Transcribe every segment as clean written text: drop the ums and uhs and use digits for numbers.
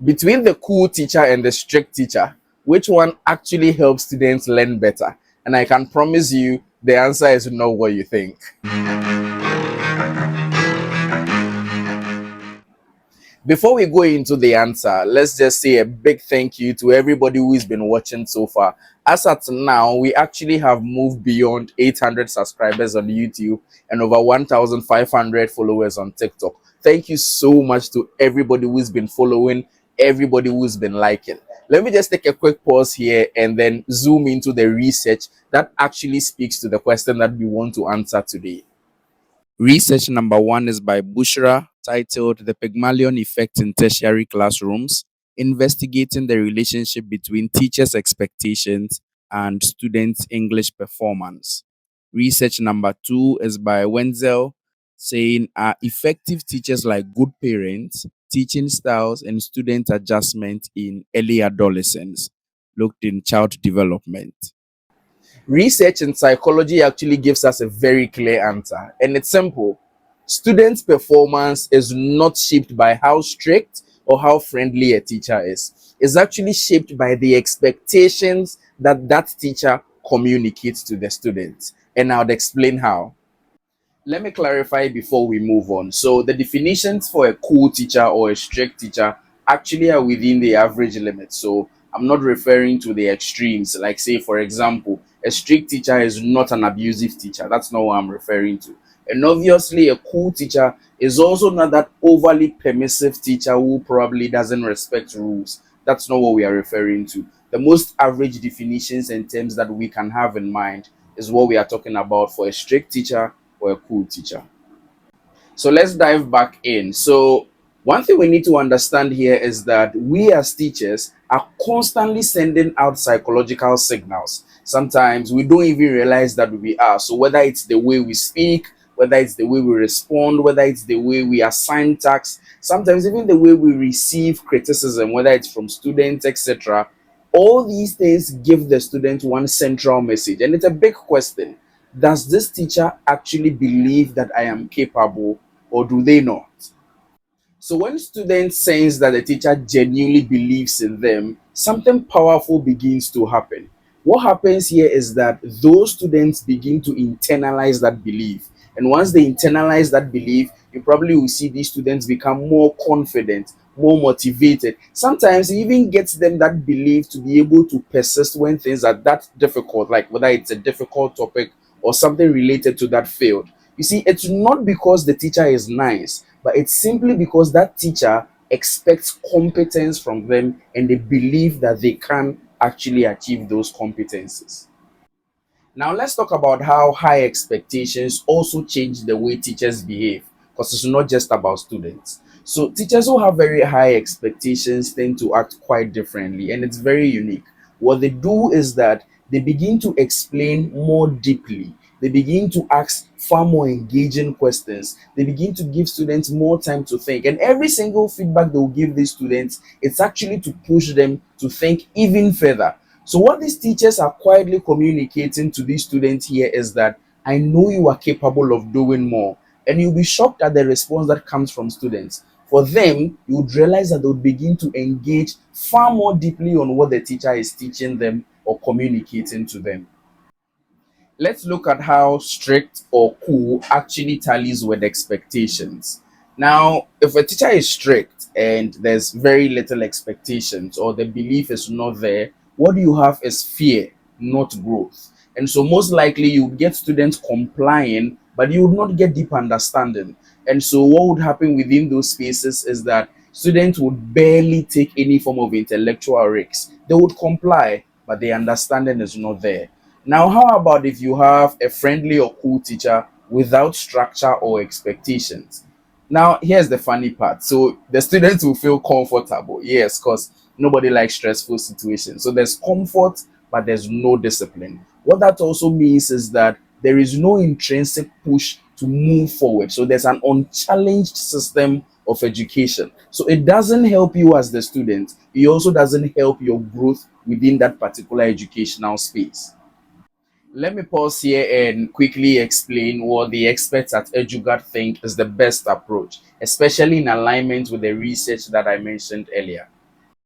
Between the cool teacher and the strict teacher, which one actually helps students learn better? And I can promise you the answer is not what you think. Before we go into the answer, let's just say a big thank you to everybody who has been watching so far. As at now, we actually have moved beyond 800 subscribers on YouTube and over 1,500 followers on TikTok. Thank you so much to everybody who's been following, everybody who's been liking. Let me just take a quick pause here and then zoom into the research that actually speaks to the question that we want to answer today. Research number one is by Bushra, titled The Pygmalion Effect in Tertiary Classrooms, investigating the relationship between teachers' expectations and students' English performance. Research number two is by Wenzel, saying, Are effective teachers like good parents, teaching styles, and student adjustment in early adolescence? Looked in child development. Research in psychology actually gives us a very clear answer, and it's simple. Students' performance is not shaped by how strict or how friendly a teacher is. It's actually shaped by the expectations that that teacher communicates to the students. And I'll explain how. Let me clarify before we move on. So, the definitions for a cool teacher or a strict teacher actually are within the average limit. So, I'm not referring to the extremes. Like, say, for example, a strict teacher is not an abusive teacher. That's not what I'm referring to. And obviously, a cool teacher is also not that overly permissive teacher who probably doesn't respect rules. That's not what we are referring to. The most average definitions and terms that we can have in mind is what we are talking about for a strict teacher or a cool teacher. So let's dive back in. So, one thing we need to understand here is that we as teachers are constantly sending out psychological signals. Sometimes we don't even realize that we are. So, whether it's the way we speak, whether it's the way we respond, whether it's the way we assign tasks, sometimes even the way we receive criticism, whether it's from students, etc. All these things give the student one central message. And it's a big question. Does this teacher actually believe that I am capable, or do they not? So when students sense that the teacher genuinely believes in them, something powerful begins to happen. What happens here is that those students begin to internalize that belief. And once they internalize that belief, you probably will see these students become more confident, more motivated. Sometimes it even gets them that belief to be able to persist when things are that difficult, like whether it's a difficult topic or something related to that field. You see, it's not because the teacher is nice, but it's simply because that teacher expects competence from them and they believe that they can actually achieve those competencies. Now, let's talk about how high expectations also change the way teachers behave, because it's not just about students. So, teachers who have very high expectations tend to act quite differently, and it's very unique. What they do is that they begin to explain more deeply, they begin to ask far more engaging questions, they begin to give students more time to think, and every single feedback they will give these students, it's actually to push them to think even further. So, what these teachers are quietly communicating to these students here is that I know you are capable of doing more. And you'll be shocked at the response that comes from students. For them, you would realize that they would begin to engage far more deeply on what the teacher is teaching them or communicating to them. Let's look at how strict or cool actually tallies with expectations. Now, if a teacher is strict and there's very little expectations or the belief is not there, what you have is fear, not growth. And so, most likely, you would get students complying, but you would not get deep understanding. And so, what would happen within those spaces is that students would barely take any form of intellectual risks. They would comply, but the understanding is not there. Now, how about if you have a friendly or cool teacher without structure or expectations? Now, here's the funny part. So, the students will feel comfortable. Yes, because nobody likes stressful situations. So, there's comfort, but there's no discipline. What that also means is that there is no intrinsic push to move forward. So, there's an unchallenged system of education. So, it doesn't help you as the student, it also doesn't help your growth within that particular educational space. Let me pause here and quickly explain what the experts at EduGuard think is the best approach, especially in alignment with the research that I mentioned earlier.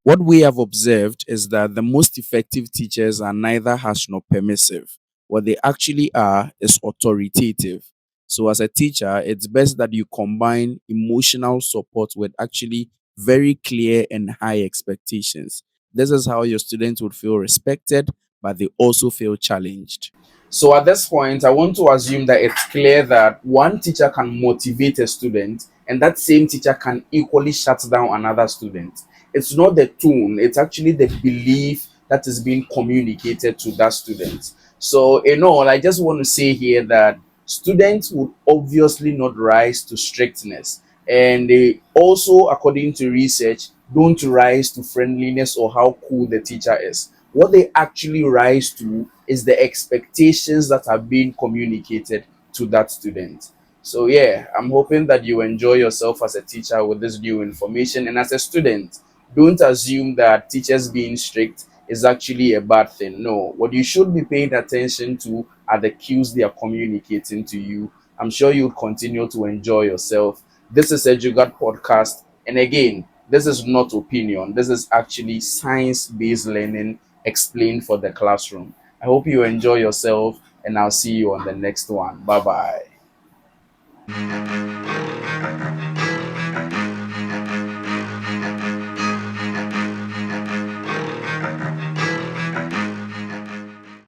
What we have observed is that the most effective teachers are neither harsh nor permissive. What they actually are is authoritative. So, as a teacher, it's best that you combine emotional support with actually very clear and high expectations. This is how your students would feel respected, but they also feel challenged. So at this point, I want to assume that it's clear that one teacher can motivate a student, and that same teacher can equally shut down another student. It's not the tone, it's actually the belief that is being communicated to that student. So, in all, I just want to say here that students would obviously not rise to strictness, and they also, according to research, don't rise to friendliness or how cool the teacher is. What they actually rise to is the expectations that are being communicated to that student. So, yeah, I'm hoping that you enjoy yourself as a teacher with this new information. And as a student, don't assume that teachers being strict is actually a bad thing. No, what you should be paying attention to are the cues they are communicating to you. I'm sure you'll continue to enjoy yourself. This is a Jugat podcast. And again, this is not opinion. This is actually science-based learning explained for the classroom. I hope you enjoy yourself and I'll see you on the next one. Bye bye.